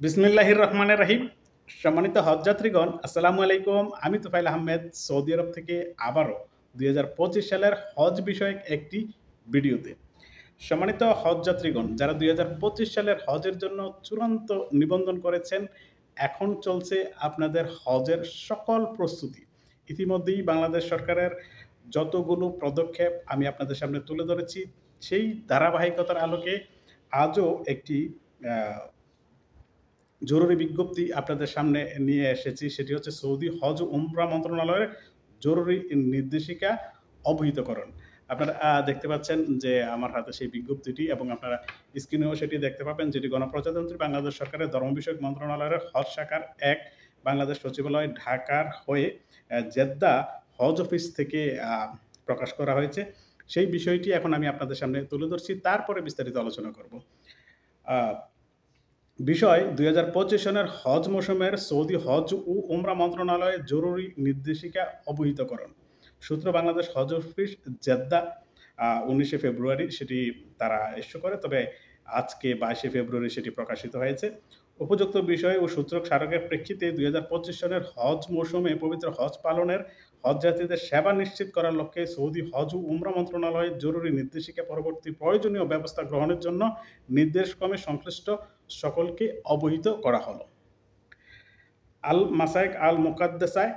বিসমিল্লাহির রহমানির রহিম। সম্মানিত হজযাত্রীগণ, আসসালামু আলাইকুম। আমি তোফায়েল আহমেদ সৌদি আরব থেকে আবারও ২০২৫ সালের হজ বিষয়ক একটি ভিডিওতে। সম্মানিত হজযাত্রীগণ, যারা ২০২৫ সালের হজের জন্য চূড়ান্ত নিবন্ধন করেছেন, এখন চলছে আপনাদের হজের সকল প্রস্তুতি। ইতিমধ্যেই বাংলাদেশ সরকারের যতগুলো পদক্ষেপ আমি আপনাদের সামনে তুলে ধরেছি, সেই ধারাবাহিকতার আলোকে আজও একটি আ জরুরি বিজ্ঞপ্তি আপনাদের সামনে নিয়ে এসেছি। সেটি হচ্ছে সৌদি হজ ও উমরা মন্ত্রণালয়ের জরুরি নির্দেশিকা অবহিতকরণ। আপনারা দেখতে পাচ্ছেন যে আমার হাতে সেই বিজ্ঞপ্তিটি, এবং আপনারা স্ক্রিনেও সেটি দেখতে পাবেন, যেটি গণপ্রজাতন্ত্রী বাংলাদেশ সরকারের ধর্ম বিষয়ক মন্ত্রণালয়ের হজ শাখার ১ বাংলাদেশ সচিবালয় ঢাকার হয়ে জেদ্দা হজ অফিস থেকে প্রকাশ করা হয়েছে। সেই বিষয়টি এখন আমি আপনাদের সামনে তুলে ধরছি। তারপরে বিস্তারিত আলোচনা করব। আ বিষয় ২০২৫ সনের হজ মৌসুমের সৌদি হজ ও উমরা মন্ত্রণালয়ের জরুরি নির্দেশিকা অবহিতকরণ। সূত্র বাংলাদেশ হজ অফিস জেদ্দা ১৯শে ফেব্রুয়ারি সেটি তারা ইস্যু করে, তবে আজকে ২২শে ফেব্রুয়ারি সেটি প্রকাশিত হয়েছে। উপযুক্ত বিষয় ও সূত্র স্মারকের প্রেক্ষিতে ২০২৫ সনের হজ মৌসুমে পবিত্র হজ পালনের হজযাত্রীদের সেবা নিশ্চিত করার লক্ষ্যে সৌদি হজ ও উমরা মন্ত্রণালয়ের জরুরি নির্দেশিকা পরবর্তী প্রয়োজনীয় ব্যবস্থা গ্রহণের জন্য নির্দেশক্রমে সংশ্লিষ্ট সকলকে অবহিত করা হলো। আল মাসায়েক আল মুকাদ্দাসায়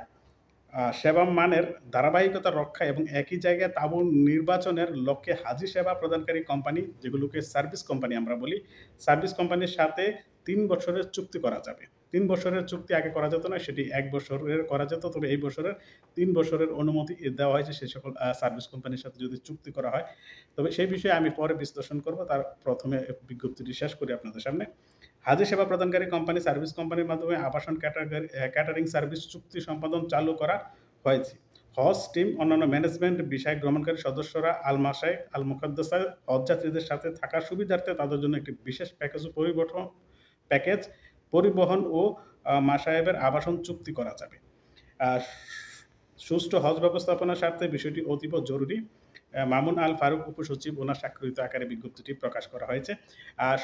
সেবা মানের ধারাবাহিকতা রক্ষা এবং একই জায়গায় তাঁবু নির্বাচনের লক্ষ্যে হাজি সেবা প্রদানকারী কোম্পানি, যেগুলোকে সার্ভিস কোম্পানি আমরা বলি, সার্ভিস কোম্পানির সাথে ৩ বছরের চুক্তি করা যাবে। ৩ বছরের চুক্তি আগে করা যেত না, সেটি ১ বছরের করা যেত। তবে এই বছরের ৩ বছরের অনুমতি দেওয়া হয়েছে সে সকল সার্ভিস কোম্পানির সাথে যদি চুক্তি করা হয়। তবে সেই বিষয়ে আমি পরে বিশ্লেষণ করব। তার প্রথমে বিজ্ঞপ্তিটি শেষ করি আপনাদের সামনে। হাজি সেবা প্রদানকারী কোম্পানি সার্ভিস কোম্পানির মাধ্যমে আবাসন ক্যাটারিং সার্ভিস চুক্তি সম্পাদন চালু করা হয়েছে। হজ টিম অন্যান্য ম্যানেজমেন্ট বিষয় গ্রহণকারী সদস্যরা আল মাসায়েক আল মুকাদ্দাসায় হজযাত্রীদের সাথে থাকার সুবিধার্থে তাদের জন্য একটি বিশেষ প্যাকেজ পরিবহন ও মাসায়েবের আবাসন চুক্তি করা যাবে। সুষ্ঠু হজ ব্যবস্থাপনার স্বার্থে বিষয়টি অতীব জরুরি। মামুন আল ফারুক উপসচিব ওনার স্বাক্ষরিত আকারে বিজ্ঞপ্তিটি প্রকাশ করা হয়েছে।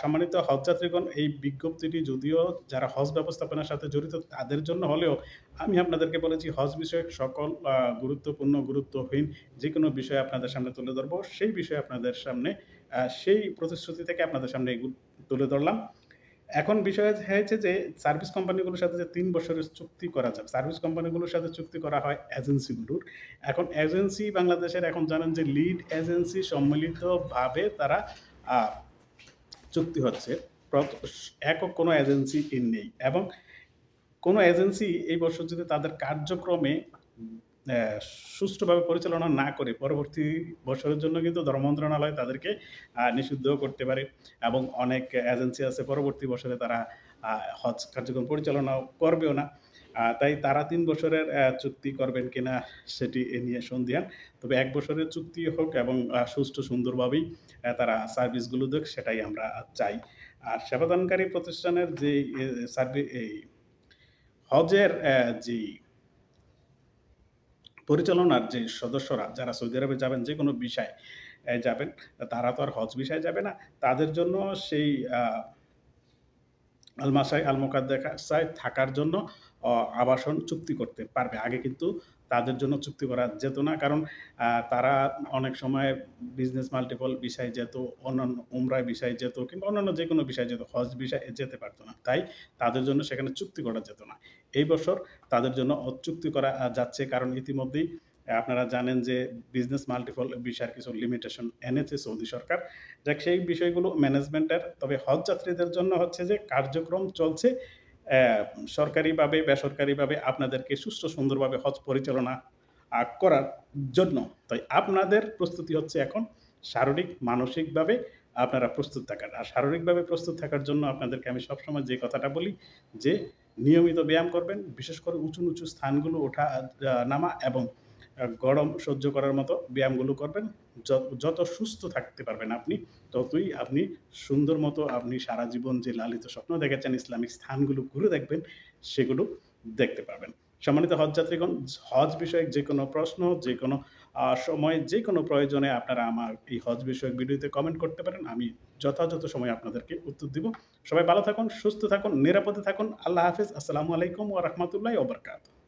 সম্মানিত হজযাত্রীগণ, এই বিজ্ঞপ্তিটি যদিও যারা হজ ব্যবস্থাপনার সাথে জড়িত তাদের জন্য হলেও আমি আপনাদেরকে বলেছি হজ বিষয়ক সকল গুরুত্বপূর্ণ, গুরুত্বহীন যেকোনো বিষয় আপনাদের সামনে তুলে ধরবো। সেই বিষয়ে আপনাদের সামনে সেই প্রতিশ্রুতি থেকে আপনাদের সামনে তুলে ধরলাম। এখন বিষয় হয়েছে যে সার্ভিস কোম্পানিগুলোর সাথে যে ৩ বছরের চুক্তি করা যাবে, সার্ভিস কোম্পানিগুলোর সাথে চুক্তি করা হয় এজেন্সিগুলোর। এখন এজেন্সি বাংলাদেশের এখন জানেন যে লিড এজেন্সি সম্মিলিতভাবে তারা আ চুক্তি হচ্ছে। একক কোনো এজেন্সি নেই, এবং কোনো এজেন্সি এই বছর যদি তাদের কার্যক্রমে সুষ্ঠুভাবে পরিচালনা না করে পরবর্তী বছরের জন্য কিন্তু ধর্ম মন্ত্রণালয় তাদেরকে নিষিদ্ধও করতে পারে, এবং অনেক এজেন্সি আছে পরবর্তী বছরে তারা হজ কার্যক্রম পরিচালনাও করবেও না। তাই তারা ৩ বছরের চুক্তি করবেন কিনা সেটি এ নিয়ে সন্দিহান। তবে ১ বছরের চুক্তি হোক এবং সুষ্ঠু সুন্দরভাবেই তারা সার্ভিসগুলো দেক, সেটাই আমরা চাই। আর সেবাদানকারী প্রতিষ্ঠানের যে এই হজের যেই পরিচালনার যে সদস্যরা যারা সৌদি আরবে যাবেন, যেকোনো ভিসায় যাবেন, তারা তো আর হজ ভিসায় যাবে না। তাদের জন্য সেই আল মাসায় আল মুকাদ্দাসায় থাকার জন্য আবাসন চুক্তি করতে পারবে। আগে কিন্তু তাদের জন্য চুক্তি করা যেত না। কারণ তারা অনেক সময় বিজনেস মাল্টিপল ভিসায় যেত, অন্যান্য উমরায় ভিসায় যেত, কিংবা অন্যান্য যেকোনো ভিসায় যেত, হজ ভিসায় যেতে পারত না। তাই তাদের জন্য সেখানে চুক্তি করা যেত না। এই বছর তাদের জন্য চুক্তি করা যাচ্ছে, কারণ ইতিমধ্যেই আপনারা জানেন যে বিজনেস মাল্টিপল ভিসার কিছু লিমিটেশন এনেছে সৌদি সরকার। যাক, সেই বিষয়গুলো ম্যানেজমেন্টের। তবে হজ যাত্রীদের জন্য হচ্ছে যে কার্যক্রম চলছে সরকারিভাবে, বেসরকারিভাবে আপনাদেরকে সুষ্ঠু সুন্দরভাবে হজ পরিচালনা করার জন্য। তাই আপনাদের প্রস্তুতি হচ্ছে এখন শারীরিক, মানসিকভাবে আপনারা প্রস্তুত থাকার। আর শারীরিকভাবে প্রস্তুত থাকার জন্য আপনাদেরকে আমি সবসময় যে কথাটা বলি যে নিয়মিত ব্যায়াম করবেন, বিশেষ করে উঁচু নিচু স্থানগুলো ওঠা নামা এবং গরম সহ্য করার মতো ব্যায়ামগুলো করবেন। যত সুস্থ থাকতে পারবেন আপনি, ততই আপনি সুন্দর মতো আপনি সারা জীবন যে লালিত স্বপ্ন দেখেছেন ইসলামিক স্থানগুলো ঘুরে দেখবেন, সেগুলো দেখতে পারবেন। সম্মানিত হজযাত্রীগণ, হজ বিষয়ক যেকোনো প্রশ্ন, যেকোনো সময় যেকোনো প্রয়োজনে আপনারা আমার এই হজ বিষয়ক ভিডিওতে কমেন্ট করতে পারেন। আমি যথাযথ সময়ে আপনাদেরকে উত্তর দিব। সবাই ভালো থাকুন, সুস্থ থাকুন, নিরাপদে থাকুন। আল্লাহ হাফেজ। আসসালামু আলাইকুম ওয়া রাহমাতুল্লাহি ওয়া বারাকাতুহু।